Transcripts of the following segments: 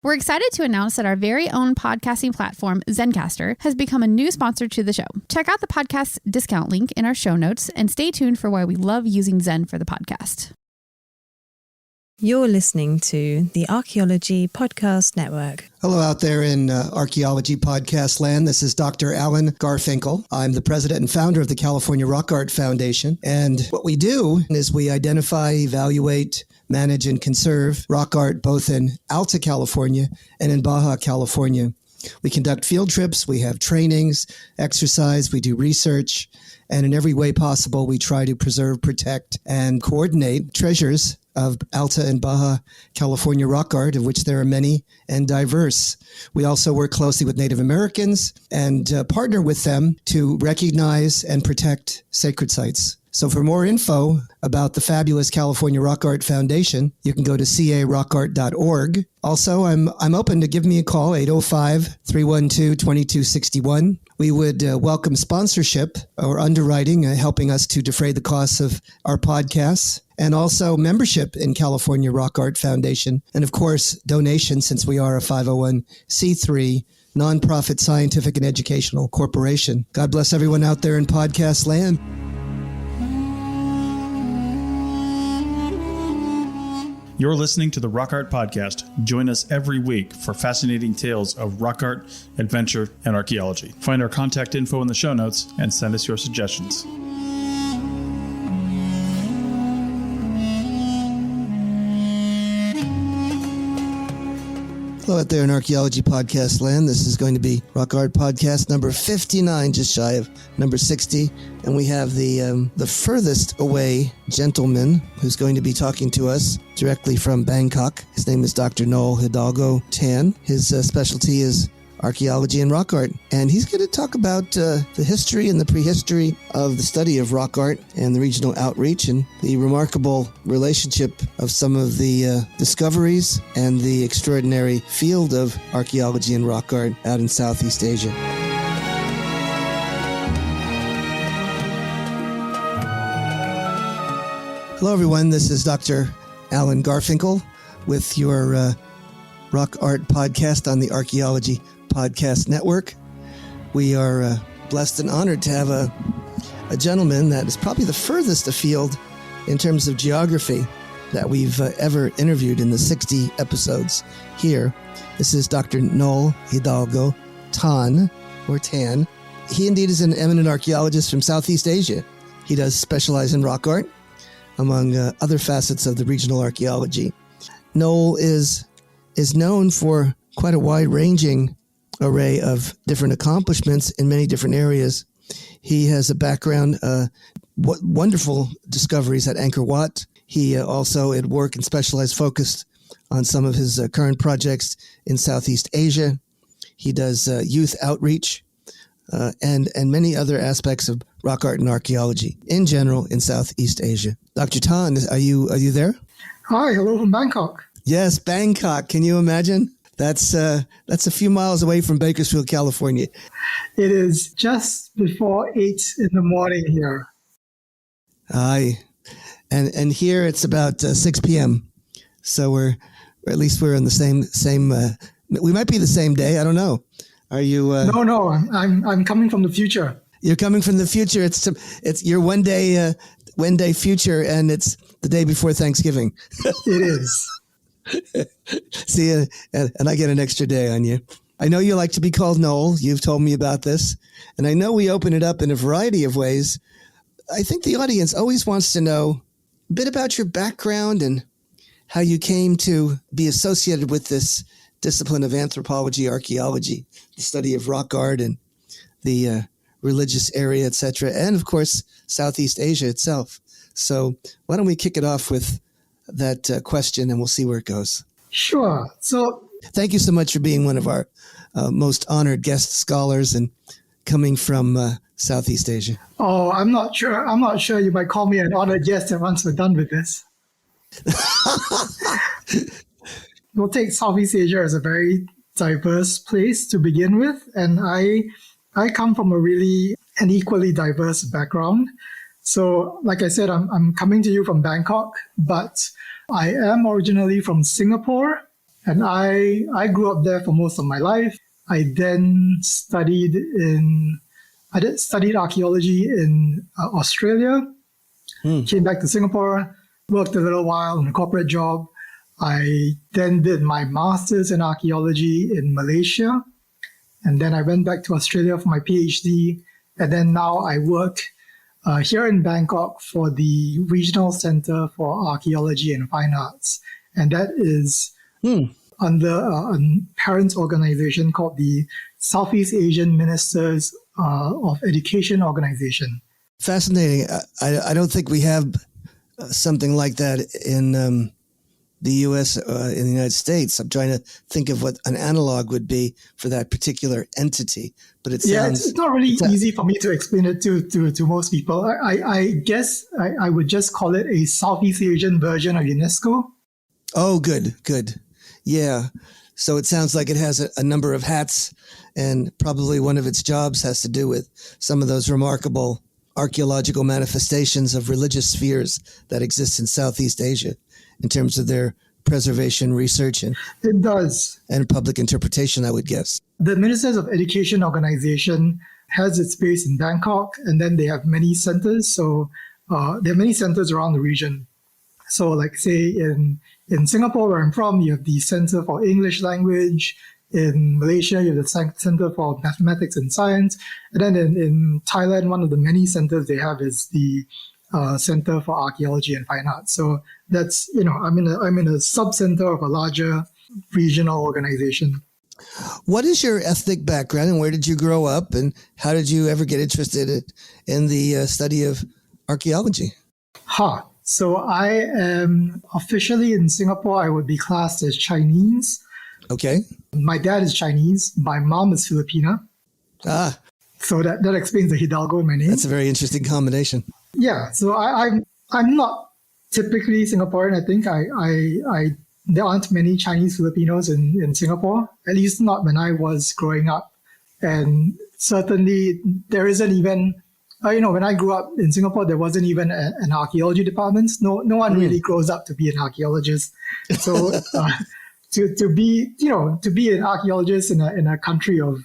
We're excited to announce that our very own podcasting platform, Zencastr, has become a new sponsor to the show. Check out the podcast's discount link in our show notes and stay tuned for why we love using Zen for the podcast. You're listening to the Archaeology Podcast Network. Hello out there in Archaeology podcast land. This is Dr. Alan Garfinkel. I'm the president and founder of the California Rock Art Foundation. And what we do is we identify, evaluate, manage, and conserve rock art both in Alta California and in Baja California. We conduct field trips, we have trainings, exercise, we do research, and in every way possible, we try to preserve, protect, and coordinate treasures of Alta and Baja California rock art, of which there are many and diverse. We also work closely with Native Americans and partner with them to recognize and protect sacred sites. So for more info about the fabulous California Rock Art Foundation, you can go to carockart.org. Also, I'm open to give me a call, 805-312-2261. We would welcome sponsorship or underwriting, helping us to defray the costs of our podcasts, and also membership in California Rock Art Foundation. And of course, donation, since we are a 501c3 nonprofit scientific and educational corporation. God bless everyone out there in podcast land. You're listening to the Rock Art Podcast. Join us every week for fascinating tales of rock art, adventure, and archaeology. Find our contact info in the show notes and send us your suggestions. Hello out there in Archaeology Podcast land. This is going to be Rock Art Podcast number 59, just shy of number 60. And we have the furthest away gentleman who's going to be talking to us directly from Bangkok. His name is Dr. Noel Hidalgo Tan. His specialty is archaeology and rock art. And he's going to talk about the history and the prehistory of the study of rock art and the regional outreach and the remarkable relationship of some of the discoveries and the extraordinary field of archaeology and rock art out in Southeast Asia. Hello, everyone. This is Dr. Alan Garfinkel with your Rock Art Podcast on the Archaeology Podcast Network. We are blessed and honored to have a gentleman that is probably the furthest afield in terms of geography that we've ever interviewed in the 60 episodes here. This is Dr. Noel Hidalgo Tan. He indeed is an eminent archaeologist from Southeast Asia. He does specialize in rock art, among other facets of the regional archaeology. Noel is known for quite a wide-ranging array of different accomplishments in many different areas. He has a background, wonderful discoveries at Angkor Wat. He also at work and specialized focused on some of his current projects in Southeast Asia. He does youth outreach and many other aspects of rock art and archaeology in general in Southeast Asia. Dr. Tan, are you there? Hi, hello from Bangkok. Yes, Bangkok. Can you imagine? That's a few miles away from Bakersfield, California. It is just before 8 in the morning here. Aye. And here it's about 6 p.m. So we're in the same we might be the same day. I don't know. Are you? No. I'm coming from the future. You're coming from the future. It's your one day future, and it's the day before Thanksgiving. It is. See, and I get an extra day on you. I know you like to be called Noel. You've told me about this. And I know we open it up in a variety of ways. I think the audience always wants to know a bit about your background and how you came to be associated with this discipline of anthropology, archaeology, the study of rock art and the religious area, etc., and of course, Southeast Asia itself. So why don't we kick it off with that question and we'll see where it goes. Sure. So thank you so much for being one of our most honored guest scholars and coming from Southeast Asia. Oh, I'm not sure you might call me an honored guest once we're done with this. We'll take Southeast Asia as a very diverse place to begin with. And I come from a really an equally diverse background. So like I said, I'm coming to you from Bangkok, but I am originally from Singapore. And I grew up there for most of my life. I then studied archaeology in Australia, came back to Singapore, worked a little while in a corporate job. I then did my master's in archaeology in Malaysia. And then I went back to Australia for my PhD. And then now I work here in Bangkok for the Regional Center for Archaeology and Fine Arts. And that is under a parent organization called the Southeast Asian Ministers of Education Organization. Fascinating. I don't think we have something like that in the U.S., in the United States. I'm trying to think of what an analog would be for that particular entity. But it sounds... it's not really easy for me to explain it to most people. I guess I would just call it a Southeast Asian version of UNESCO. Oh, good. Yeah. So it sounds like it has a number of hats, and probably one of its jobs has to do with some of those remarkable archaeological manifestations of religious spheres that exist in Southeast Asia in terms of their preservation, research, and it does, and public interpretation, I would guess. The Ministers of Education organization has its base in Bangkok, and then they have many centers. So there are many centers around the region. So like say in Singapore, where I'm from, you have the Center for English Language. In Malaysia, you have the Center for Mathematics and Science. And then in Thailand, one of the many centers they have is the Center for Archaeology and Fine Arts. So that's, I'm in a sub-center of a larger regional organization. What is your ethnic background, and where did you grow up, and how did you ever get interested in the study of archaeology? So I am officially in Singapore, I would be classed as Chinese. Okay. My dad is Chinese. My mom is Filipina. So that explains the Hidalgo in my name. That's a very interesting combination. Yeah. So I'm not typically Singaporean. I think there aren't many Chinese Filipinos in Singapore, at least not when I was growing up. And certainly there isn't even, when I grew up in Singapore, there wasn't even an archaeology department. No one really grows up to be an archaeologist. So to be an archaeologist in a country of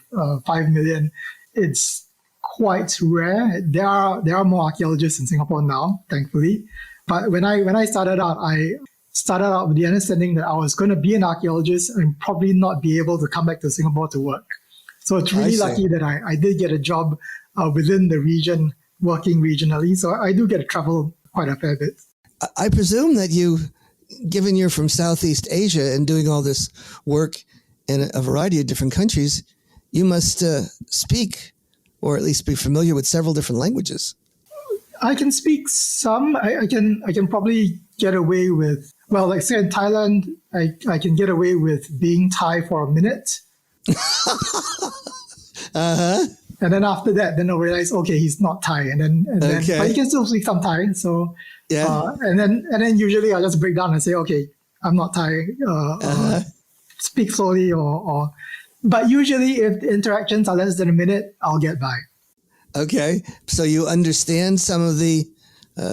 5 million, it's quite rare. There are more archaeologists in Singapore now, thankfully. But when I started out, I started out with the understanding that I was going to be an archaeologist and probably not be able to come back to Singapore to work. So it's really lucky that I did get a job within the region, working regionally. So I do get to travel quite a fair bit. I presume that you, given you're from Southeast Asia and doing all this work in a variety of different countries, you must speak, or at least be familiar with, several different languages. I can speak some. I can probably get away with, well, like say in Thailand, I can get away with being Thai for a minute. And then after that, then I'll realize, okay, he's not Thai, and then but he can still speak some Thai. So yeah, and then usually I'll just break down and say, okay, I'm not Thai. Speak slowly, or but usually if the interactions are less than a minute, I'll get by. Okay, so you understand some of the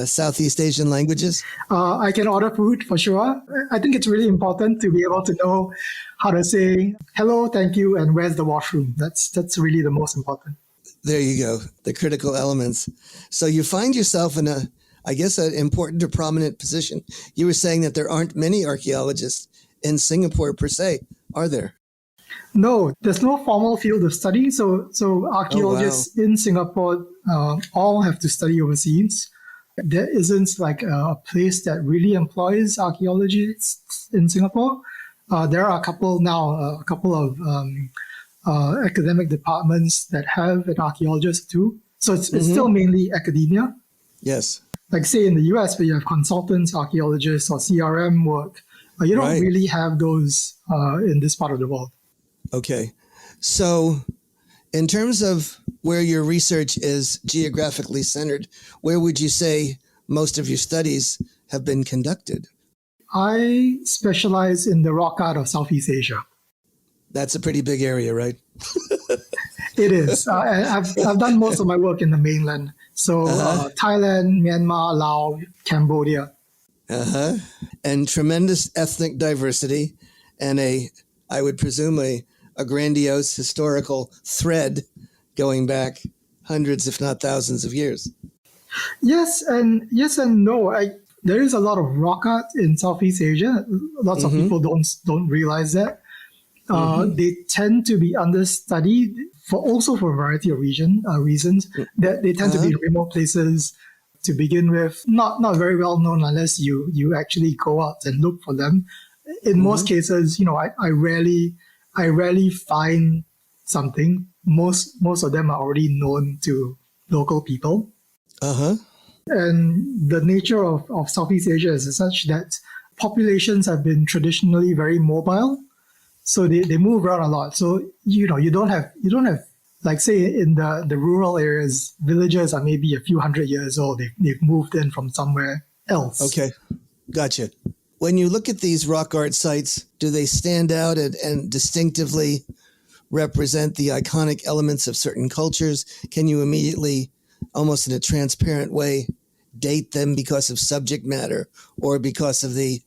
Southeast Asian languages? I can order food for sure. I think it's really important to be able to know how to say hello, thank you, and where's the washroom. That's really the most important. There you go, the critical elements. So you find yourself in an important or prominent position. You were saying that there aren't many archaeologists in Singapore per se, are there? No, there's no formal field of study. So archaeologists in Singapore all have to study overseas. There isn't like a place that really employs archaeologists in Singapore. There are a couple of academic departments that have an archaeologist too. So it's still mainly academia. Yes. Like say in the US, where you have consultants, archaeologists, or CRM work, you don't really have those in this part of the world. Okay. So in terms of where your research is geographically centered, where would you say most of your studies have been conducted? I specialize in the rock art of Southeast Asia. That's a pretty big area, right? It is. I've done most of my work in the mainland. So Thailand, Myanmar, Laos, Cambodia. And tremendous ethnic diversity. and I would presume a grandiose historical thread going back hundreds, if not thousands of years. Yes and no. There is a lot of rock art in Southeast Asia. Lots of people don't realize that. They tend to be understudied for a variety of reasons. That they tend to be in remote places to begin with, not very well known unless you actually go out and look for them. In most cases, I rarely find something. Most of them are already known to local people. And the nature of Southeast Asia is such that populations have been traditionally very mobile. So they move around a lot. So, you don't have, like say in the rural areas, villages are maybe a few hundred years old. They've moved in from somewhere else. Okay. Gotcha. When you look at these rock art sites, do they stand out and distinctively represent the iconic elements of certain cultures? Can you immediately, almost in a transparent way, date them because of subject matter or because of the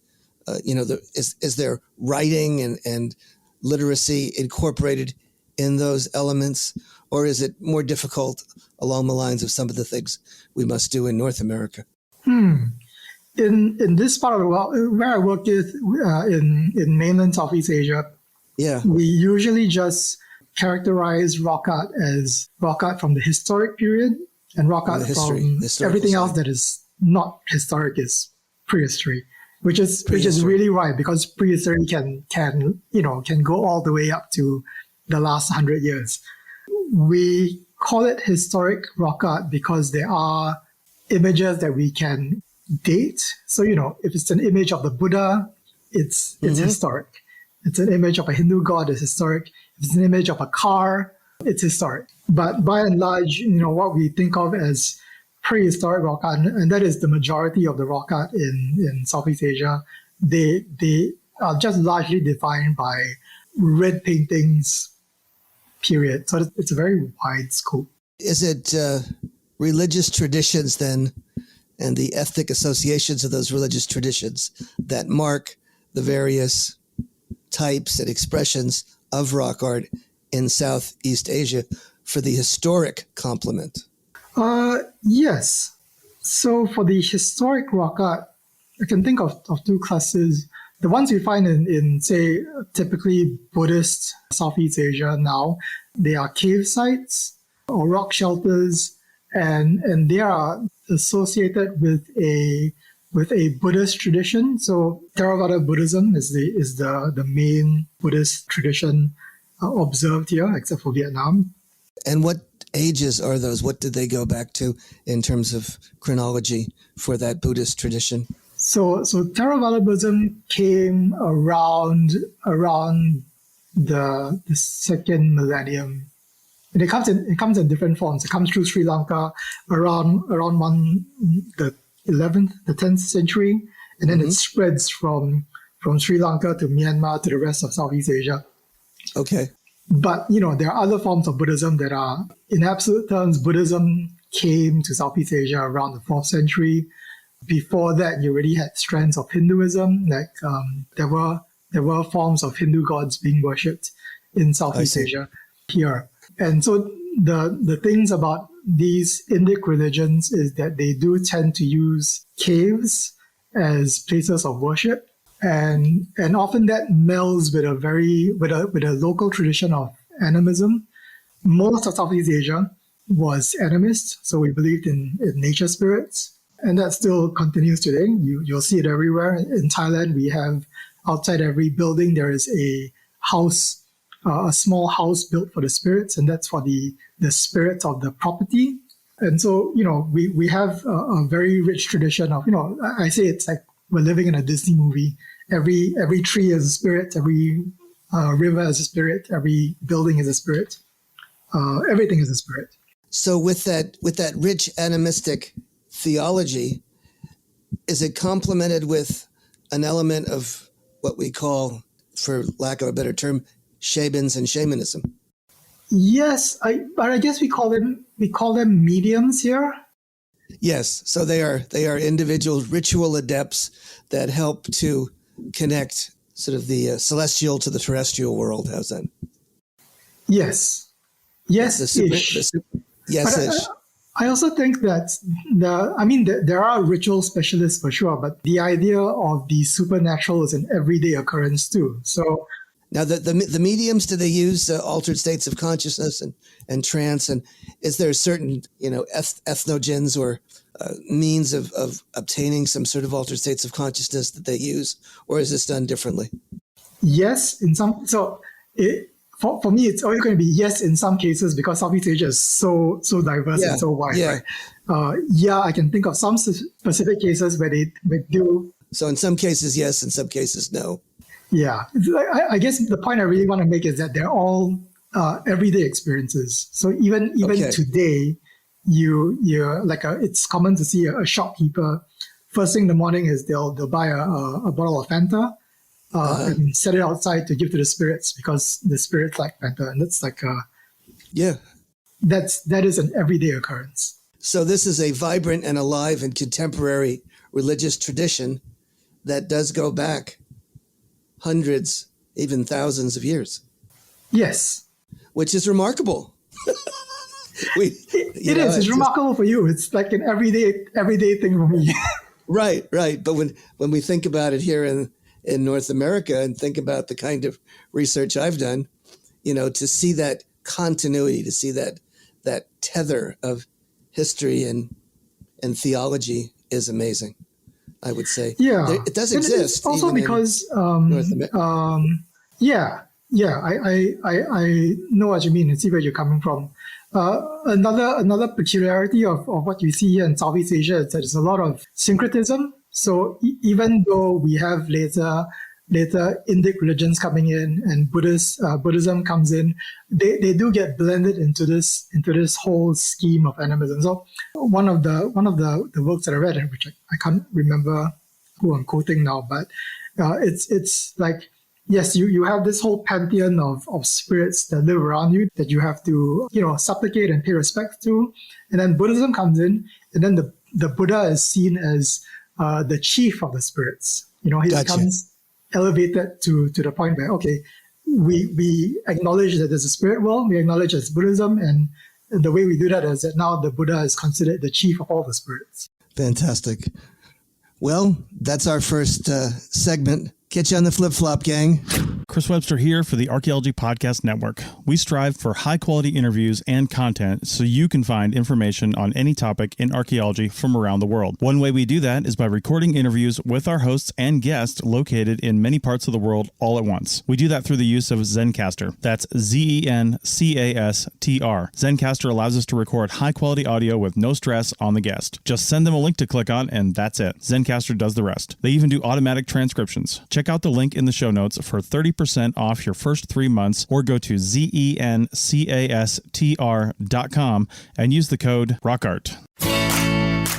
is there writing and literacy incorporated in those elements, or is it more difficult along the lines of some of the things we must do in North America? In this part of the world, where I work in mainland Southeast Asia, we usually just characterize rock art as rock art from the historic period, and rock art from everything else that is not historic is prehistory. Which is really right, because prehistory can go all the way up to the last 100 years. We call it historic rock art because there are images that we can date. So if it's an image of the Buddha, it's historic. It's an image of a Hindu god, it's historic. If it's an image of a car, it's historic. But by and large, what we think of as prehistoric rock art, and that is the majority of the rock art in Southeast Asia, they are just largely defined by red paintings, period. So it's a very wide scope. Is it religious traditions then, and the ethnic associations of those religious traditions that mark the various types and expressions of rock art in Southeast Asia for the historic complement? Yes. So for the historic rock art, I can think of two classes. The ones we find in say, typically Buddhist Southeast Asia now, they are cave sites or rock shelters, and they are associated with a Buddhist tradition. So Theravada Buddhism is the main Buddhist tradition observed here, except for Vietnam. And what ages are those? What did they go back to in terms of chronology for that Buddhist tradition? So Theravada Buddhism came around the second millennium, and it comes in different forms. It comes through Sri Lanka around the 11th, the 10th century, and then it spreads from Sri Lanka to Myanmar to the rest of Southeast Asia. Okay. But, there are other forms of Buddhism that are, in absolute terms, Buddhism came to Southeast Asia around the 4th century. Before that, you already had strands of Hinduism, like there were forms of Hindu gods being worshipped in Southeast Asia here. And so the things about these Indic religions is that they do tend to use caves as places of worship. And often that melds with a local tradition of animism. Most of Southeast Asia was animist, so we believed in nature spirits, and that still continues today. You'll see it everywhere. In Thailand, we have outside every building there is a house, a small house built for the spirits, and that's for the spirit of the property. And so we have a very rich tradition of I say it's like we're living in a Disney movie. Every tree is a spirit, every river is a spirit, every building is a spirit, everything is a spirit. So with that rich animistic theology, is it complemented with an element of what we call, for lack of a better term, shamans and shamanism? Yes, but I guess we call them mediums here. Yes, so they are individual ritual adepts that help to connect sort of the celestial to the terrestrial world. How's that? Yes. Yes-ish. Yes-ish. I also think that there are ritual specialists for sure, but the idea of the supernatural is an everyday occurrence too. So now the mediums, do they use altered states of consciousness and trance? And is there certain, ethnogens or means of obtaining some sort of altered states of consciousness that they use, or is this done differently? Yes, in some. So for me, it's always going to be yes in some cases because Southeast Asia is so diverse and so wide. Yeah. Right? I can think of some specific cases where they do. So in some cases, yes. In some cases, no. Yeah. I guess the point I really want to make is that they're all everyday experiences. So even today, you're like it's common to see a shopkeeper. First thing in the morning is they'll buy a bottle of Fanta. And set it outside to give to the spirits because the spirits like Fanta, and that's like that is an everyday occurrence. So this is a vibrant and alive and contemporary religious tradition that does go back hundreds, even thousands of years. Yes, which is remarkable. It is. It's remarkable for you. It's like an everyday thing for me. Right. But when we think about it here in North America and think about the kind of research I've done, to see that continuity, to see that tether of history and theology is amazing, I would say. Yeah. It does exist. It's also because, North America. I know what you mean and see where you're coming from. Another peculiarity of what you see here in Southeast Asia is that there's a lot of syncretism. So even though we have later Indic religions coming in and Buddhism comes in, they do get blended into this whole scheme of animism. So one of the works that I read, which I can't remember who I'm quoting now, but it's like, yes, you have this whole pantheon of spirits that live around you that you have to supplicate and pay respect to, and then Buddhism comes in, and then the Buddha is seen as the chief of the spirits. He becomes elevated to the point where, we acknowledge that there's a spirit world, we acknowledge there's Buddhism, and the way we do that is that now the Buddha is considered the chief of all the spirits. Fantastic. Well, that's our first segment. Catch you on the flip-flop, gang. Chris Webster here for the Archaeology Podcast Network. We strive for high-quality interviews and content so you can find information on any topic in archaeology from around the world. One way we do that is by recording interviews with our hosts and guests located in many parts of the world all at once. We do that through the use of Zencastr. That's Zencastr. Zencastr allows us to record high-quality audio with no stress on the guest. Just send them a link to click on, and that's it. Zencastr does the rest. They even do automatic transcriptions. Check out the link in the show notes for 30% off your first 3 months, or go to zencastr.com and use the code ROCKART.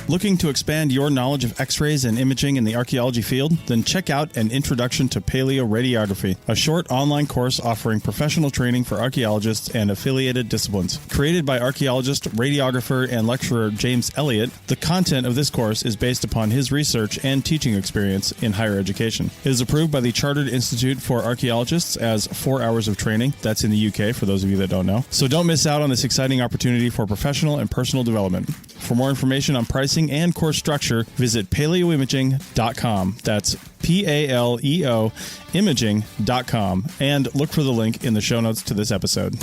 Looking to expand your knowledge of X-rays and imaging in the archaeology field? Then check out An Introduction to Paleoradiography, a short online course offering professional training for archaeologists and affiliated disciplines. Created by archaeologist, radiographer, and lecturer James Elliott, the content of this course is based upon his research and teaching experience in higher education. It is approved by the Chartered Institute for Archaeologists as 4 hours of training. That's in the UK, for those of you that don't know. So don't miss out on this exciting opportunity for professional and personal development. For more information on pricing and course structure, visit paleoimaging.com. That's PALEO imaging.com, and look for the link in the show notes to this episode.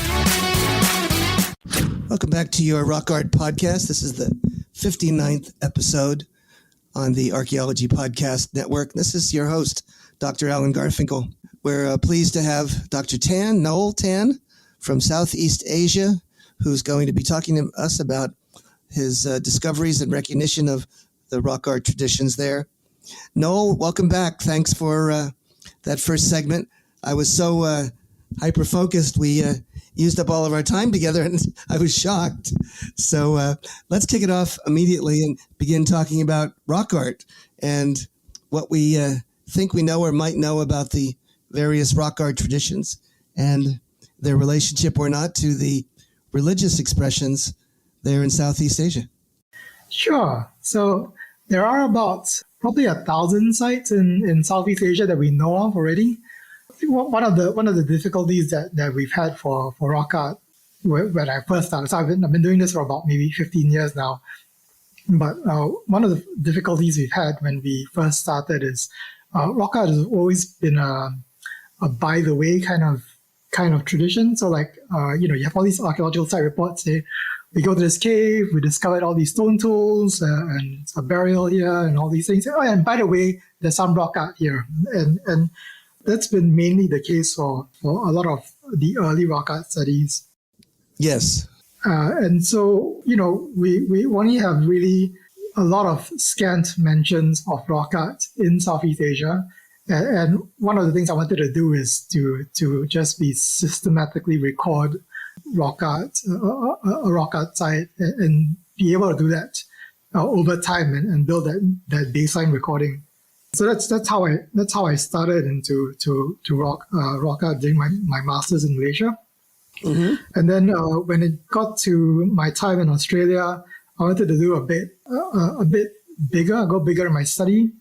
Welcome back to your Rock Art Podcast. This is the 59th episode on the Archaeology Podcast Network. This is your host, Dr. Alan Garfinkel. We're pleased to have Dr. Noel Tan from Southeast Asia, who's going to be talking to us about his discoveries and recognition of the rock art traditions there. Noel, welcome back. Thanks for that first segment. I was so hyper-focused, we used up all of our time together, and I was shocked. So let's kick it off immediately and begin talking about rock art and what we think we know or might know about the various rock art traditions and their relationship or not to the religious expressions there in Southeast Asia. Sure. So there are about probably 1,000 sites in Southeast Asia that we know of already. One of the difficulties that we've had for rock art when I first started, so I've been doing this for about maybe 15 years now. But one of the difficulties we've had when we first started is rock art has always been a by the way kind of tradition. So like you have all these archaeological site reports say we go to this cave, we discovered all these stone tools and a burial here and all these things. Oh, and by the way, there's some rock art here, and that's been mainly the case for a lot of the early rock art studies. Yes. And so, we only have really a lot of scant mentions of rock art in Southeast Asia. And one of the things I wanted to do is to just be systematically record rock art, a rock art site, and be able to do that over time and build that baseline recording. So that's how I started into rock art during my master's in Malaysia. Mm-hmm. And then when it got to my time in Australia, I wanted to do a bit bigger, go bigger in my study.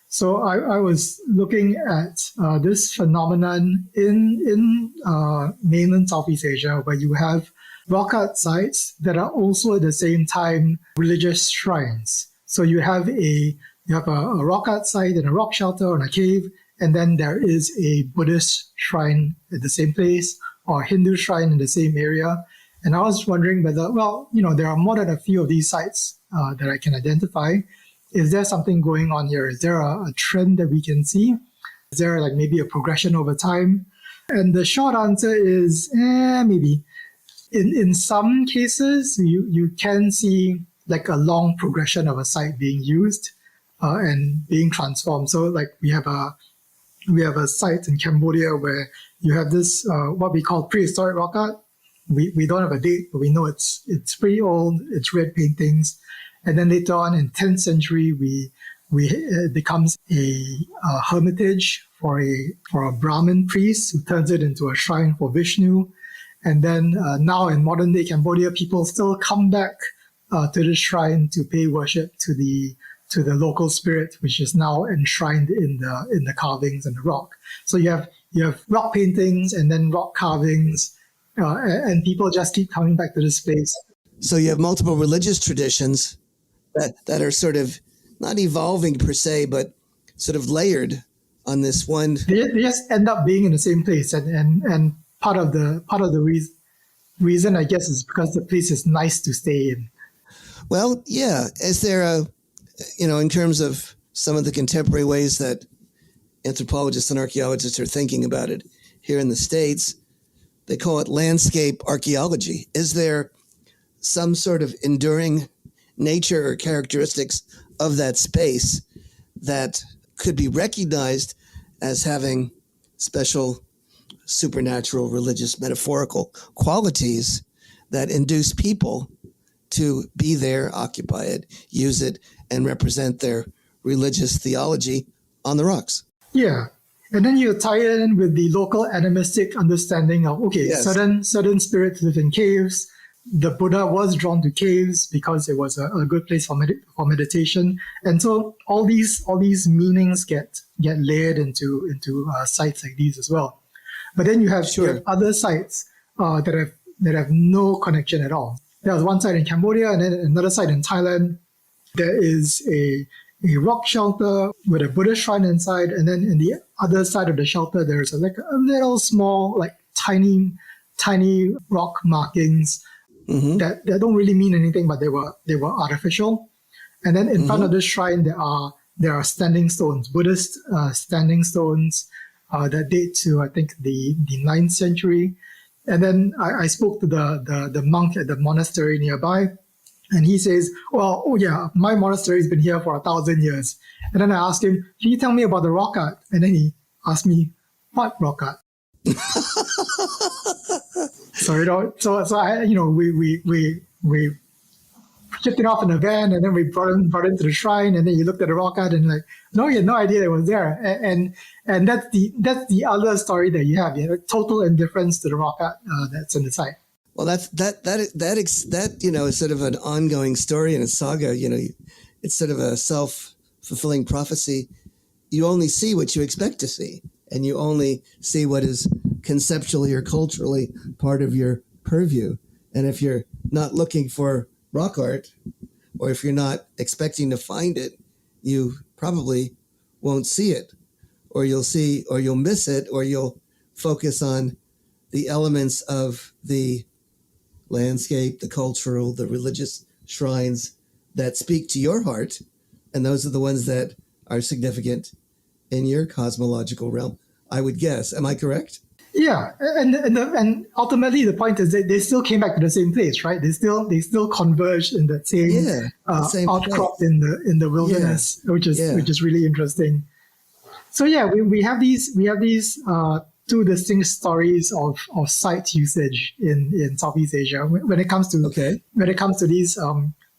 So I was looking at this phenomenon in mainland Southeast Asia, where you have rock art sites that are also at the same time religious shrines. So you have a rock art site and a rock shelter and a cave, and then there is a Buddhist shrine at the same place, or Hindu shrine in the same area. And I was wondering whether, there are more than a few of these sites that I can identify. Is there something going on here? Is there a trend that we can see? Is there like maybe a progression over time? And the short answer is maybe. In some cases, you can see like a long progression of a site being used and being transformed. So like we have a site in Cambodia where you have this what we call prehistoric rock art. We don't have a date, but we know it's pretty old. It's red paintings, and then later on in 10th century, it becomes a hermitage for a Brahmin priest who turns it into a shrine for Vishnu. And then now in modern day Cambodia, people still come back to the shrine to pay worship to the local spirit, which is now enshrined in the carvings and the rock. So you have rock paintings and then rock carvings, and people just keep coming back to this place. So you have multiple religious traditions that are sort of not evolving per se, but sort of layered on this one. They just end up being in the same place, and part of the reason I guess is because the place is nice to stay in. Well, yeah. Is there in terms of some of the contemporary ways that anthropologists and archaeologists are thinking about it here in the States, they call it landscape archaeology. Is there some sort of enduring nature or characteristics of that space that could be recognized as having special supernatural, religious, metaphorical qualities that induce people to be there, occupy it, use it, and represent their religious theology on the rocks? Yeah. And then you tie it in with the local animistic understanding of, yes, certain spirits live in caves. The Buddha was drawn to caves because it was a good place for meditation. And so all these meanings get layered into sites like these as well. But then you have other sites that have no connection at all. There was one site in Cambodia and then another site in Thailand. There is a rock shelter with a Buddhist shrine inside, and then in the other side of the shelter there's a little small, tiny rock markings that don't really mean anything, but they were artificial. And then in front of this shrine there are standing stones, Buddhist standing stones that date to I think the 9th century. And then I spoke to the monk at the monastery nearby. And he says, well, oh yeah, my monastery has been here for 1,000 years. And then I asked him, can you tell me about the rock art? And then he asked me, what rock art? we shipped it off in a van, and then we brought it to the shrine, and then you looked at the rock art and no, you had no idea it was there. And that's the other story that you have. You have total indifference to the rock art that's in the site. Well, that is sort of an ongoing story and a saga. it's sort of a self-fulfilling prophecy. You only see what you expect to see, and you only see what is conceptually or culturally part of your purview. And if you're not looking for rock art, or if you're not expecting to find it, you probably won't see it, or you'll miss it, or you'll focus on the elements of the landscape, the cultural, the religious shrines that speak to your heart. And those are the ones that are significant in your cosmological realm, I would guess. Am I correct? Yeah, and ultimately the point is that they still came back to the same place, right? They still converged in that same outcrop in the wilderness, which is really interesting. So yeah, we have these two distinct stories of site usage in Southeast Asia when it comes to these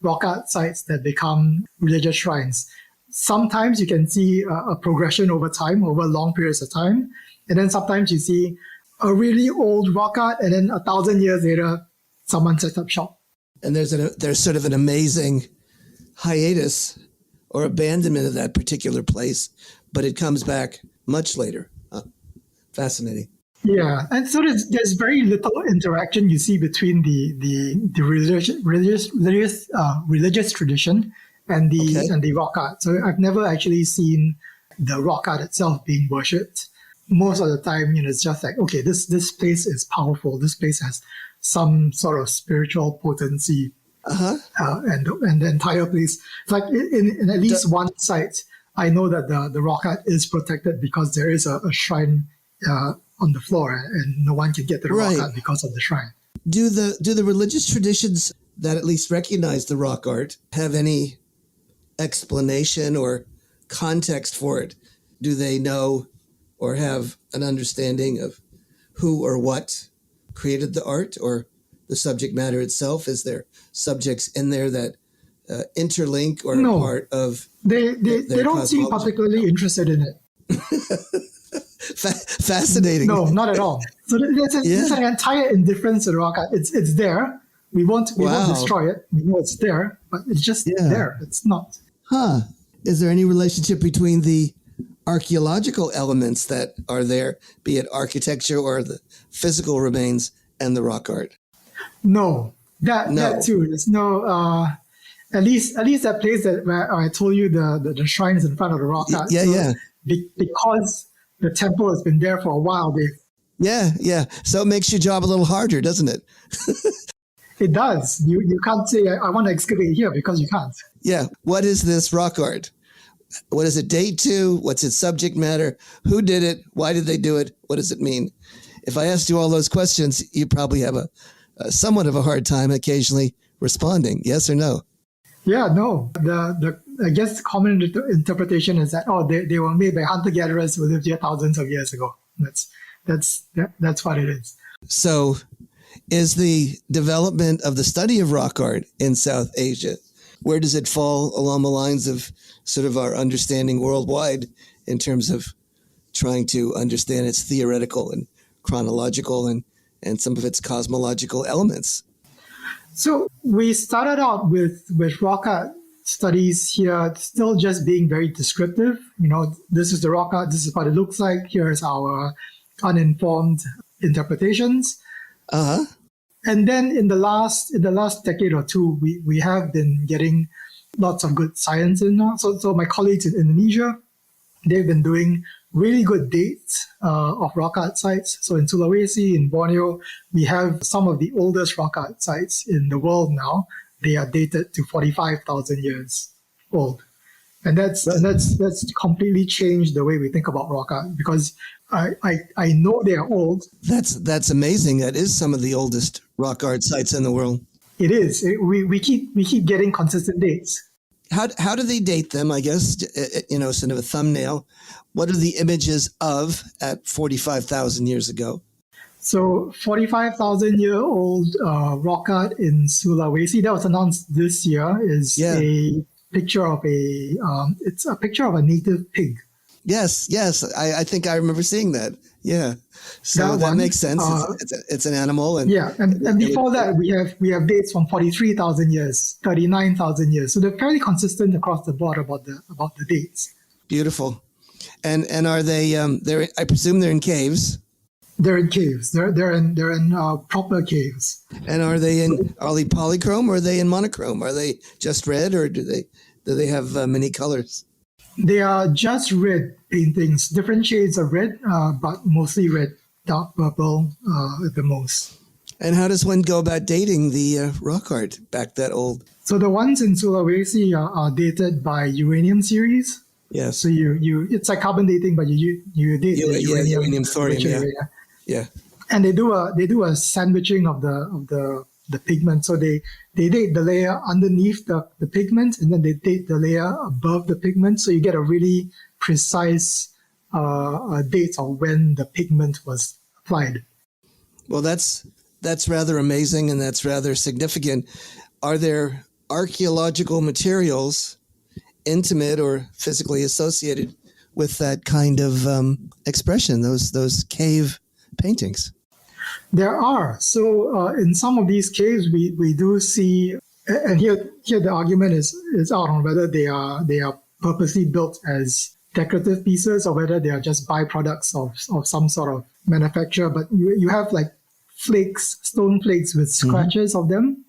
rock art sites that become religious shrines. Sometimes you can see a progression over time, over long periods of time. And then sometimes you see a really old rock art, and then 1,000 years later, someone sets up shop. And there's sort of an amazing hiatus or abandonment of that particular place, but it comes back much later. Fascinating. Yeah, and so there's very little interaction you see between the religious tradition and the rock art. So I've never actually seen the rock art itself being worshipped. Most of the time, it's just like, okay, this place is powerful. This place has some sort of spiritual potency, and the entire place. It's like in at least one site, I know that the rock art is protected because there is a shrine on the floor, and no one can get to the rock art because of the shrine. Do the religious traditions that at least recognize the rock art have any explanation or context for it? Do they know or have an understanding of who or what created the art or the subject matter itself? Is there subjects in there that interlink or are part of They don't seem particularly interested in it. Fascinating. No, not at all. So there's an entire indifference to the rock art. It's there. We won't destroy it. We know it's there, but it's just there. It's not. Is there any relationship between the archaeological elements that are there, be it architecture or the physical remains, and the rock art? No. That too. There's no. At least that place where I told you the shrine is in front of the rock art. Because the temple has been there for a while. So it makes your job a little harder, doesn't it? It does. You can't say, I want to excavate here, because you can't. Yeah. What is this rock art? What does it date to? What's its subject matter? Who did it? Why did they do it? What does it mean? If I asked you all those questions, you probably have a somewhat of a hard time occasionally responding. Yes or no? Yeah, no. I guess the common interpretation is that they were made by hunter-gatherers who lived here thousands of years ago. That's what it is. So, is the development of the study of rock art in South Asia, where does it fall along the lines of sort of our understanding worldwide in terms of trying to understand its theoretical and chronological and some of its cosmological elements? So we started out with rock art studies here, still just being very descriptive. This is the rock art, this is what it looks like, here's our uninformed interpretations. And then in the last decade or two, we have been getting lots of good science in now. So my colleagues in Indonesia, they've been doing really good dates of rock art sites. So in Sulawesi, in Borneo, we have some of the oldest rock art sites in the world now. They are dated to 45,000 years old. And that's completely changed the way we think about rock art, because I know they are old. That's amazing. That is some of the oldest rock art sites in the world. It is. We keep getting consistent dates. How do they date them? I guess sort of a thumbnail. What are the images of at 45,000 years ago? So 45,000-year-old rock art in Sulawesi that was announced this year is a picture of it's a picture of a native pig. Yes. I think I remember seeing that. Yeah. So that makes sense. It's an animal. And and before that, we have dates from 43,000 years, 39,000 years. So they're fairly consistent across the board about the dates. Beautiful. And are they? I presume they're in caves. They're in caves. They're in proper caves. And are they polychrome or are they in monochrome? Are they just red or do they have many colors? They are just red paintings, different shades of red, but mostly red, dark purple at the most. And how does one go about dating the rock art back that old? So the ones in Sulawesi are dated by uranium series. Yes. So it's like carbon dating, but you date the uranium, thorium. Yeah. And they do a sandwiching of the pigment. So they date the layer underneath the pigment, and then they date the layer above the pigment. So you get a really precise date of when the pigment was applied. Well, that's rather amazing, and that's rather significant. Are there archaeological materials intimate or physically associated with that kind of expression, those cave paintings? There are. So in some of these caves, we do see, and here the argument is out on whether they are purposely built as decorative pieces or whether they are just byproducts of some sort of manufacture. But you have like flakes, stone flakes with scratches of them.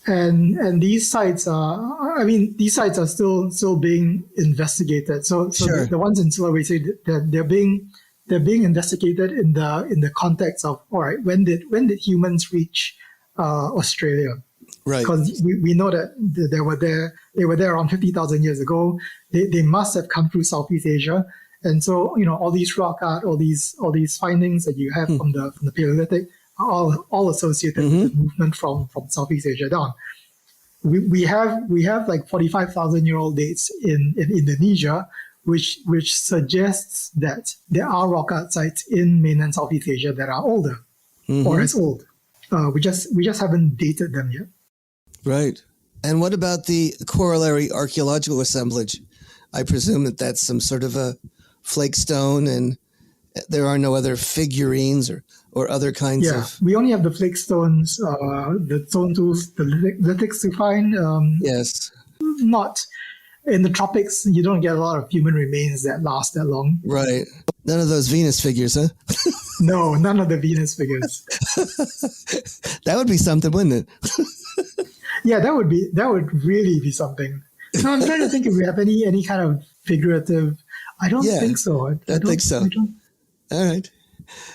And these sites are still being investigated. So sure. the ones in Sulawesi, they're being investigated in the context of, all right, when did humans reach Australia? Right. Because we know that they were there around 50,000 years ago. They must have come through Southeast Asia, and so all these rock art, all these findings that you have from the Paleolithic are all associated with the movement from Southeast Asia down. We have like 45,000-year-old dates in Indonesia, which suggests that there are rock art sites in mainland Southeast Asia that are older or as old. We just haven't dated them yet. Right. And what about the corollary archaeological assemblage? I presume that's some sort of a flake stone, and there are no other figurines or other kinds of... Yeah, we only have the flake stones, the stone tools, the lithics to find. Yes. Not... In the tropics, you don't get a lot of human remains that last that long. Right. None of those Venus figures, huh? No, none of the Venus figures. That would be something, wouldn't it? Yeah, that would really be something. No, I'm trying to think if we have any kind of figurative. I don't think so. I don't think so. All right.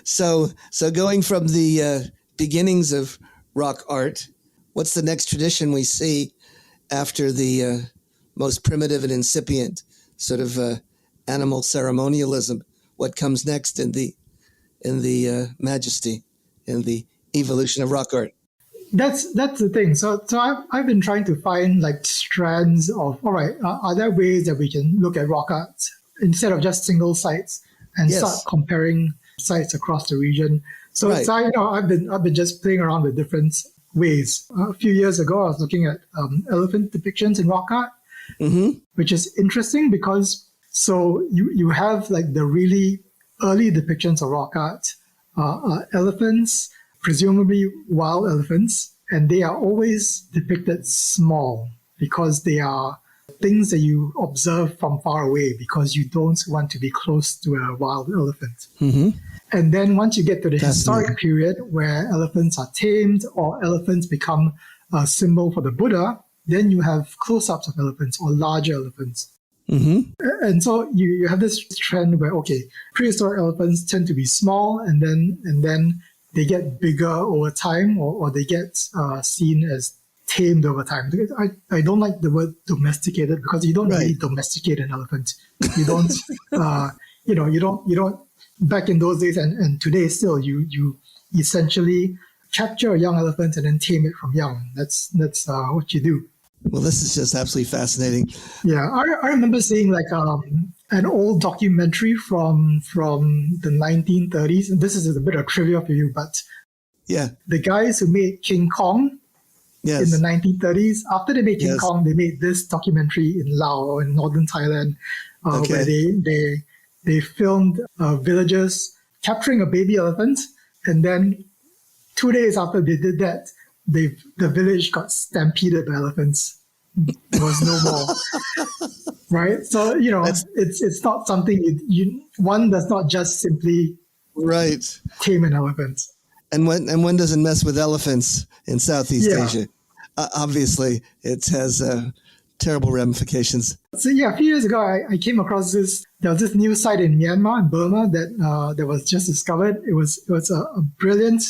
So going from the beginnings of rock art, what's the next tradition we see after the most primitive and incipient sort of animal ceremonialism? What comes next in the majesty, in the evolution of rock art? That's the thing. So I've been trying to find like strands of, all right, are there ways that we can look at rock art instead of just single sites and start comparing sites across the region? So, right. I've been just playing around with different ways. A few years ago, I was looking at elephant depictions in rock art, which is interesting because you have like the really early depictions of rock art, elephants, presumably wild elephants, and they are always depicted small because they are things that you observe from far away because you don't want to be close to a wild elephant. And then once you get to the historic period where elephants are tamed or elephants become a symbol for the Buddha, then you have close-ups of elephants or larger elephants. And so you have this trend where, okay, prehistoric elephants tend to be small and then they get bigger over time or they get seen as tamed over time. I don't like the word domesticated because you don't really domesticate an elephant. You don't, you don't, back in those days and today still, you essentially capture a young elephant and then tame it from young. That's what you do. Well, this is just absolutely fascinating. Yeah, I remember seeing like an old documentary from the 1930s. And this is a bit of trivia for you, but the guys who made King Kong in the 1930s, after they made King Kong, they made this documentary in Laos, in northern Thailand, where they filmed villagers capturing a baby elephant, and then 2 days after they did that, the village got stampeded by elephants. There was no more. Right? So, it's not something one does not just simply tame an elephant. And one doesn't mess with elephants in Southeast Asia. Obviously, it has terrible ramifications. So a few years ago, I came across there was this new site in Myanmar and Burma that was just discovered. It was a brilliant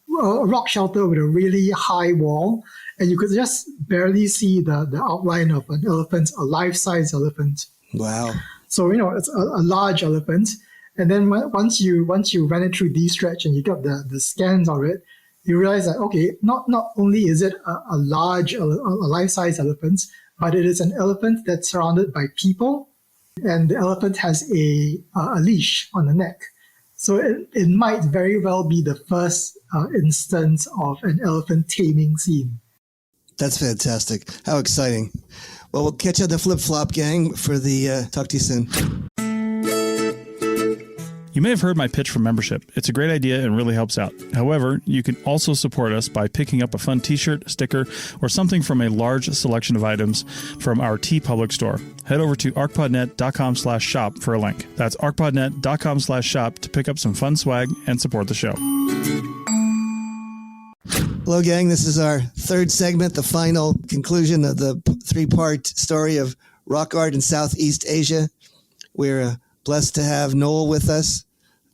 rock shelter with a really high wall, and you could just barely see the outline of an elephant, a life-size elephant. Wow. So, it's a large elephant. And then once you ran it through D-Stretch and you got the scans of it, you realize that, okay, not only is it a large, a life-size elephant, but it is an elephant that's surrounded by people, and the elephant has a leash on the neck. So it might very well be the first instance of an elephant taming scene. That's fantastic. How exciting. Well, we'll catch you on the flip-flop, gang, for the talk to you soon. You may have heard my pitch for membership. It's a great idea and really helps out. However, you can also support us by picking up a fun t-shirt, sticker, or something from a large selection of items from our TeePublic store. Head over to ArchPodNet.com/shop for a link. That's ArchPodNet.com/shop to pick up some fun swag and support the show. Hello, gang. This is our third segment, the final conclusion of the three-part story of rock art in Southeast Asia. We're blessed to have Noel with us,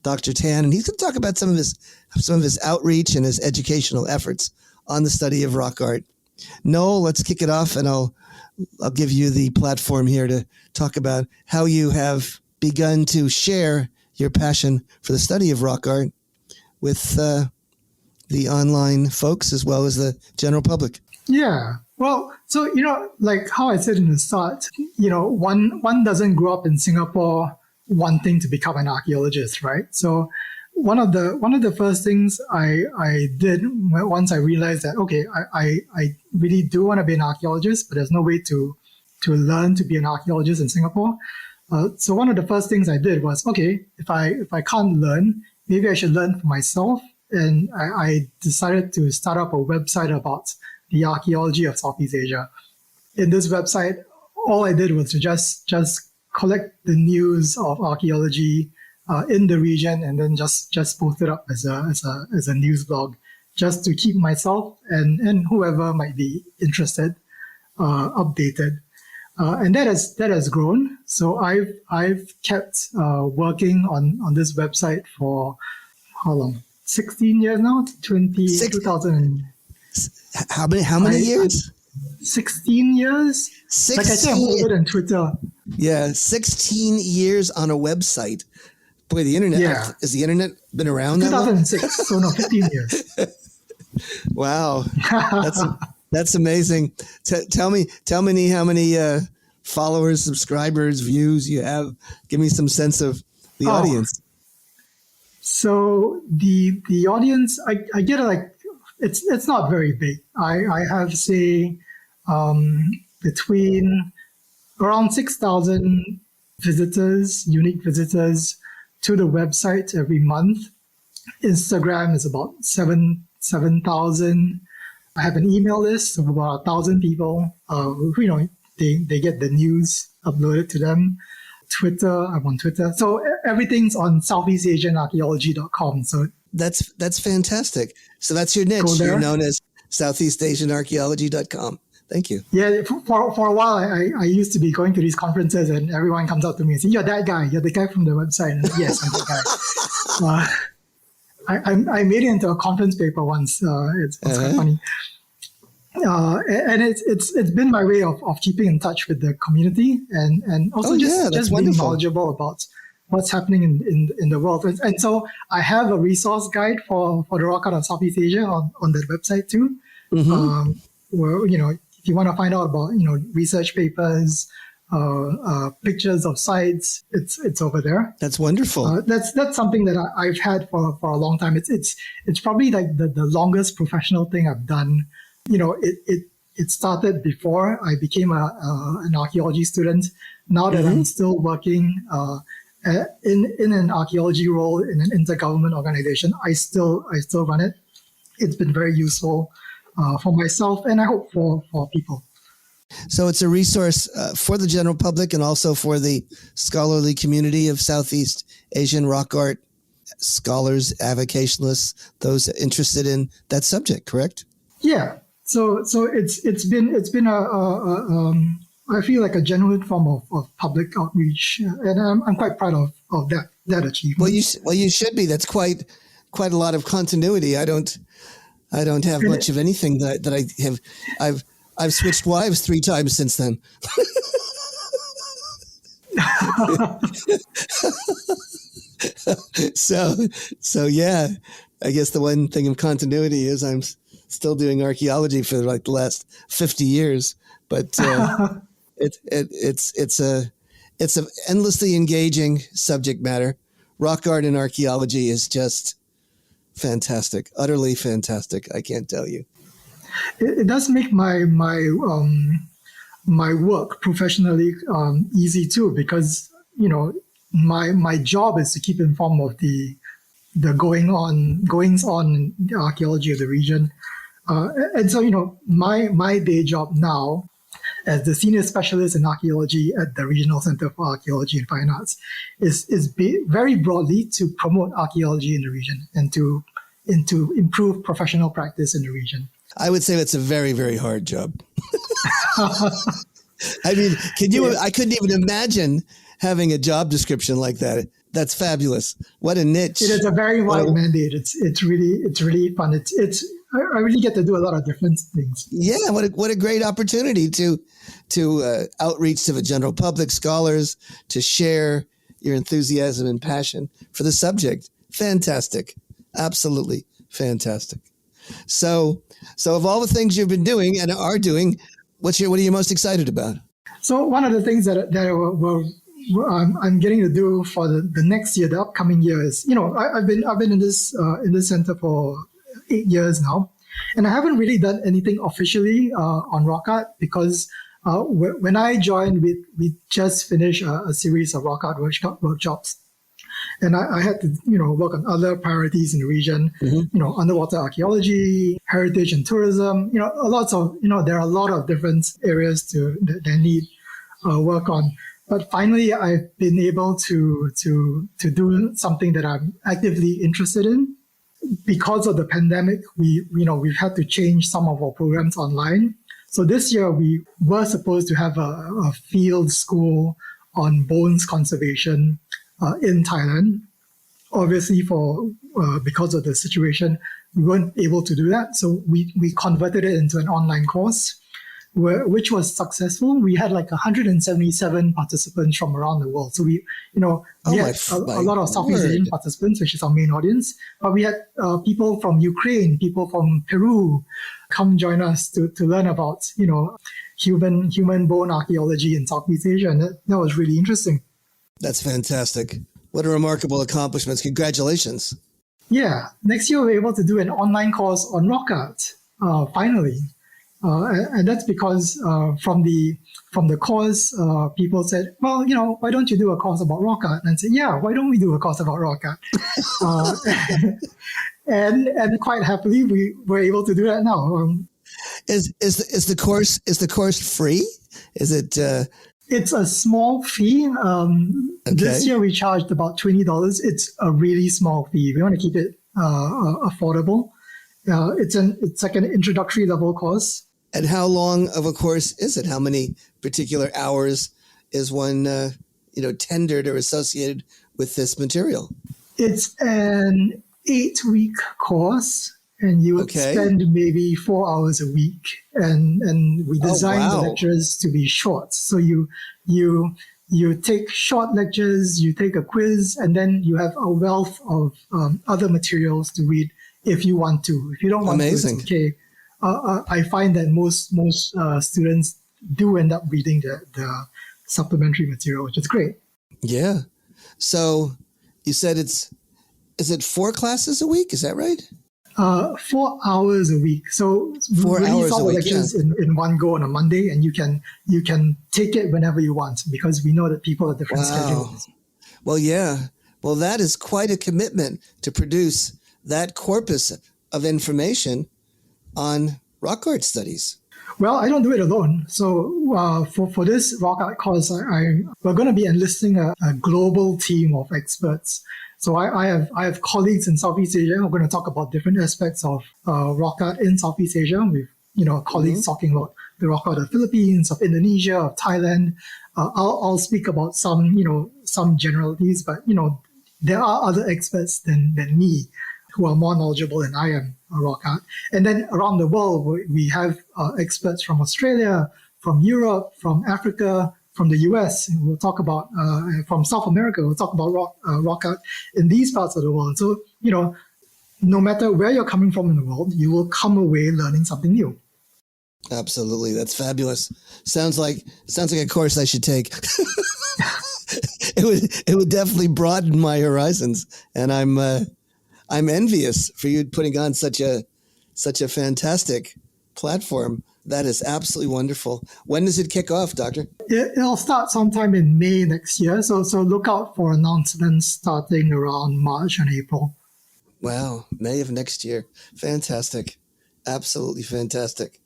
Dr. Tan, and he's going to talk about some of his outreach and his educational efforts on the study of rock art. Noel, let's kick it off, and I'll give you the platform here to talk about how you have begun to share your passion for the study of rock art with the online folks as well as the general public. Yeah. Well, so, like how I said in the start, one doesn't grow up in Singapore wanting to become an archaeologist, right? So one of the first things I did once I realized that, okay, I really do want to be an archaeologist, but there's no way to learn to be an archaeologist in Singapore. So one of the first things I did was, okay, if I can't learn, maybe I should learn for myself. And I decided to start up a website about the archaeology of Southeast Asia. In this website, all I did was to just collect the news of archaeology in the region, and then just post it up as a news blog, just to keep myself and whoever might be interested updated. And that has grown. So I've kept working on this website for how long? 16 years now. 2000. How many years? 16 years. 16. Like I say, I'm older than Twitter. Yeah, 16 years on a website. Boy, the internet, has the internet been around? 2006, so no, 15 years. Wow, that's amazing. Tell me how many followers, subscribers, views you have. Give me some sense of the audience. So the audience, I get it's not very big. I have, say, between around 6,000 visitors, unique visitors to the website every month. Instagram is about 7,000. I have an email list of about 1,000 people who, they get the news uploaded to them. Twitter, I'm on Twitter. So everything's on SoutheastAsianArchaeology.com. So that's fantastic. So that's your niche. You're known as SoutheastAsianArchaeology.com. Thank you. Yeah, for a while, I used to be going to these conferences and everyone comes up to me and says, "You're that guy. You're the guy from the website." And yes, I'm that guy. I made it into a conference paper once. It's quite funny. And it's been my way of keeping in touch with the community and also just being knowledgeable about what's happening in the world. And so I have a resource guide for the rock art of Southeast Asia on that website too. Mm-hmm. Where, if you want to find out about, research papers, pictures of sites, it's over there. That's wonderful. That's something that I've had for a long time. It's probably like the longest professional thing I've done. It started before I became an archaeology student. Now that I'm still working in an archaeology role in an intergovernment organization, I still run it. It's been very useful for myself, and I hope for people. So it's a resource for the general public and also for the scholarly community of Southeast Asian rock art scholars, avocationalists, those interested in that subject, correct? Yeah. So it's been I feel like a genuine form of public outreach, and I'm quite proud of that achievement. Well, you should be. That's quite a lot of continuity. I don't have much of anything that I have. I've switched wives 3 times since then. So yeah, I guess the one thing of continuity is I'm still doing archaeology for like the last 50 years, but it's a endlessly engaging subject matter. Rock art and archaeology is just fantastic, utterly fantastic. I can't tell you. It does make my work professionally easy too, because my job is to keep informed of the goings on in the archaeology of the region, and so my day job now as the senior specialist in archaeology at the Regional Center for Archaeology and Fine Arts is very broadly to promote archaeology in the region and to improve professional practice in the region. I would say that's a very, very hard job. I mean, I couldn't even imagine having a job description like that. That's fabulous. What a niche. It is a very wide mandate. It's really fun. I really get to do a lot of different things. Yeah, what a great opportunity to outreach to the general public, scholars, to share your enthusiasm and passion for the subject. Fantastic. Absolutely fantastic. So of all the things you've been doing and are doing, what are you most excited about? So one of the things that I'm getting to do for the next year, the upcoming year is, I've been in this center for 8 years now, and I haven't really done anything officially on rock art because when I joined, we just finished a series of rock art workshops. And I had to, work on other priorities in the region, underwater archaeology, heritage and tourism, there are a lot of different areas that need work on. But finally, I've been able to do something that I'm actively interested in. Because of the pandemic, we've had to change some of our programs online. So this year we were supposed to have a field school on bones conservation in Thailand. Obviously, because of the situation, we weren't able to do that. So we converted it into an online course, which was successful. We had like 177 participants from around the world. So we had a lot of Southeast Asian participants, which is our main audience. But we had people from Ukraine, people from Peru come join us to learn about human bone archaeology in Southeast Asia, and that was really interesting. That's fantastic. What a remarkable accomplishment. Congratulations. Yeah. Next year, we're able to do an online course on rock art, finally. And that's because from the course, people said, well, why don't you do a course about rock art? And I said, yeah, why don't we do a course about rock art? And quite happily, we were able to do that now. Is the course free? Is it... It's a small fee. Okay. This year we charged about $20. It's a really small fee. We want to keep it affordable. It's like an introductory level course. And how long of a course is it? How many particular hours is one tendered or associated with this material? It's an 8-week course. And you would spend maybe 4 hours a week, and we design the lectures to be short. So you take short lectures, you take a quiz, and then you have a wealth of other materials to read if you want to. If you don't want to, it's okay. I find that most students do end up reading the supplementary material, which is great. Yeah. So you said is it 4 classes a week? Is that right? 4 hours a week. So 4 hours a week, lectures in one go on a Monday, and you can take it whenever you want, because we know that people have different schedules. Well, yeah. Well, that is quite a commitment to produce that corpus of information on rock art studies. Well, I don't do it alone. So for this rock art course, we're going to be enlisting a global team of experts. So I have colleagues in Southeast Asia who are going to talk about different aspects of rock art in Southeast Asia. We've colleagues talking about the rock art of the Philippines, of Indonesia, of Thailand. I'll speak about some generalities, but there are other experts than me who are more knowledgeable than I am on rock art. And then around the world, we have experts from Australia, from Europe, from Africa, from the US. We'll talk about from South America. We'll talk about rock art in these parts of the world. So no matter where you're coming from in the world, you will come away learning something new. Absolutely, that's fabulous. Sounds like a course I should take. It would definitely broaden my horizons, and I'm envious for you putting on such a fantastic platform. That is absolutely wonderful. When does it kick off, Doctor? It'll start sometime in May next year. So look out for announcements starting around March and April. Wow, May of next year. Fantastic. Absolutely fantastic.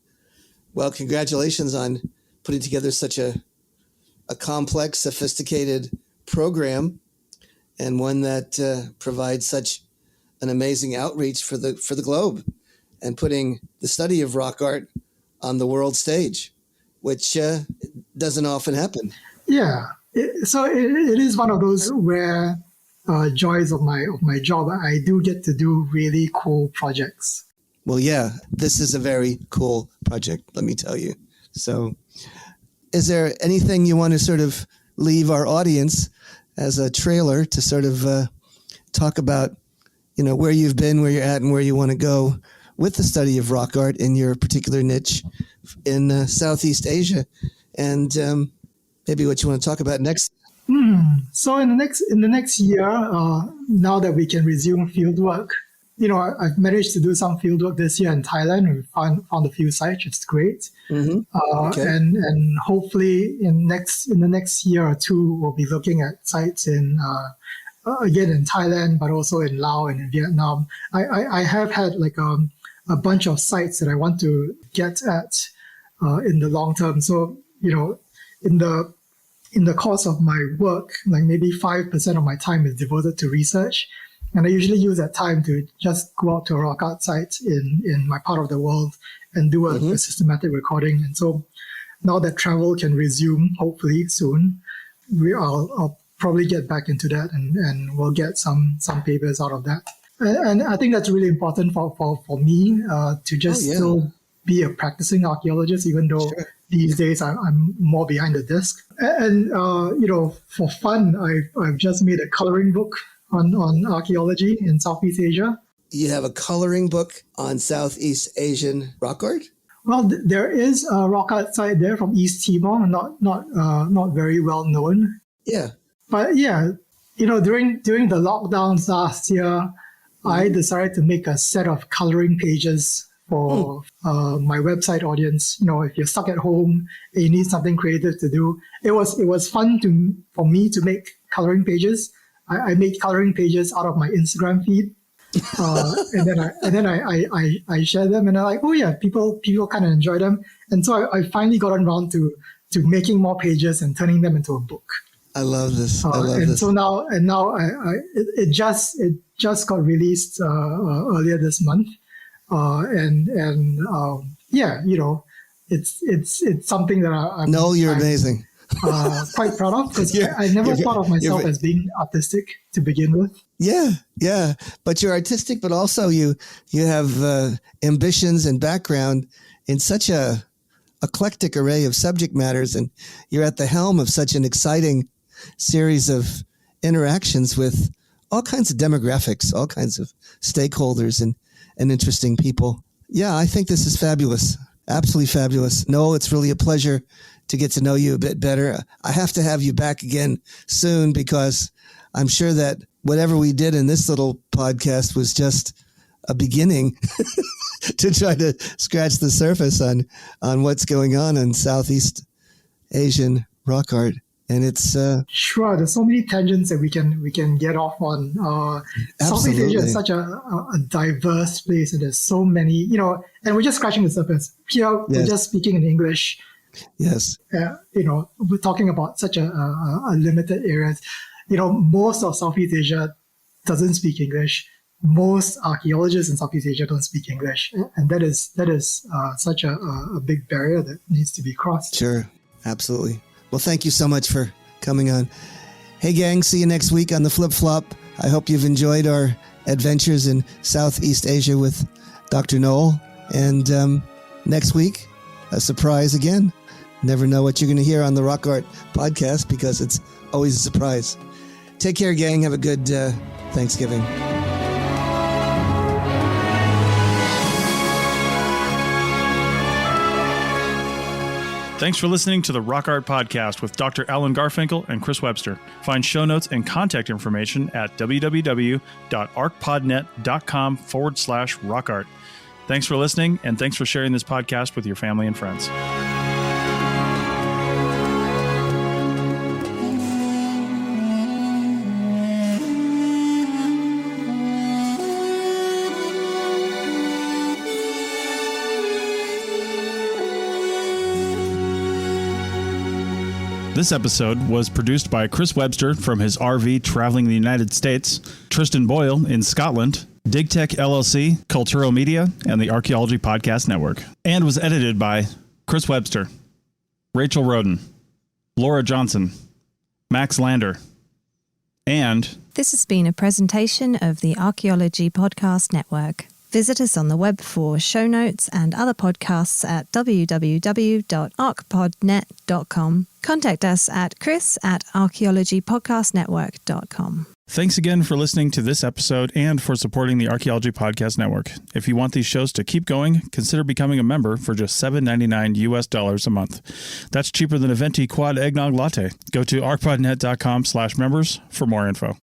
Well, congratulations on putting together such a complex, sophisticated program, and one that provides such an amazing outreach for the globe, and putting the study of rock art on the world stage, which doesn't often happen. Yeah, so it is one of those rare joys of my job. I do get to do really cool projects. Well, yeah, this is a very cool project, let me tell you. So is there anything you want to sort of leave our audience as a trailer to sort of talk about, where you've been, where you're at, and where you want to go with the study of rock art in your particular niche in Southeast Asia, and maybe what you want to talk about next? So in the next year, now that we can resume field work, I've managed to do some field work this year in Thailand. We found a few sites. It's great. Mm-hmm. Okay. And hopefully in the next year or two, we'll be looking at sites in again in Thailand, but also in Laos and in Vietnam. I have had like a bunch of sites that I want to get at in the long term. So in the course of my work, like maybe 5% of my time is devoted to research. And I usually use that time to just go out to a rock art site in my part of the world and do a systematic recording. And so now that travel can resume, hopefully soon, I'll probably get back into that and we'll get some papers out of that. And I think that's really important for me to just still be a practicing archaeologist, even though these days I'm more behind the desk. And for fun, I've just made a coloring book on archaeology in Southeast Asia. You have a coloring book on Southeast Asian rock art? Well, there is a rock art site there from East Timor, not very well known. Yeah. But yeah, during the lockdowns last year, I decided to make a set of coloring pages for my website audience. If you're stuck at home and you need something creative to do, it was fun for me to make coloring pages. I made coloring pages out of my Instagram feed, and then I share them, and I'm like, oh yeah, people kind of enjoy them, and so I finally got around to making more pages and turning them into a book. I love this. So now it just got released earlier this month, it's something that I'm. Noel, you're amazing. Quite proud of, because I never thought of myself as being artistic to begin with. Yeah. But you're artistic, but also you have ambitions and background in such a eclectic array of subject matters, and you're at the helm of such an exciting series of interactions with all kinds of demographics, all kinds of stakeholders and interesting people. Yeah, I think this is fabulous. Absolutely fabulous. Noel, it's really a pleasure to get to know you a bit better. I have to have you back again soon, because I'm sure that whatever we did in this little podcast was just a beginning to try to scratch the surface on what's going on in Southeast Asian rock art And it's sure. There's so many tangents that we can get off on. Southeast Asia is such a diverse place, and there's so many, and we're just scratching the surface. Here, we're just speaking in English. Yes. We're talking about such a limited area. Most of Southeast Asia doesn't speak English. Most archaeologists in Southeast Asia don't speak English, and that is such a big barrier that needs to be crossed. Sure, absolutely. Well, thank you so much for coming on. Hey, gang, see you next week on the Flip Flop. I hope you've enjoyed our adventures in Southeast Asia with Dr. Noel. And next week, a surprise again. Never know what you're going to hear on the Rock Art podcast because it's always a surprise. Take care, gang. Have a good Thanksgiving. Thanks for listening to the Rock Art Podcast with Dr. Alan Garfinkel and Chris Webster. Find show notes and contact information at www.archpodnet.com/rockart. Thanks for listening, and thanks for sharing this podcast with your family and friends. This episode was produced by Chris Webster from his RV traveling the United States, Tristan Boyle in Scotland, DigTech LLC, Cultural Media, and the Archaeology Podcast Network. And was edited by Chris Webster, Rachel Roden, Laura Johnson, Max Lander, and... This has been a presentation of the Archaeology Podcast Network. Visit us on the web for show notes and other podcasts at www.archpodnet.com. Contact us at chris@archaeologypodcastnetwork.com. Thanks again for listening to this episode and for supporting the Archaeology Podcast Network. If you want these shows to keep going, consider becoming a member for just $7.99 a month. That's cheaper than a venti quad eggnog latte. Go to archpodnet.com/members for more info.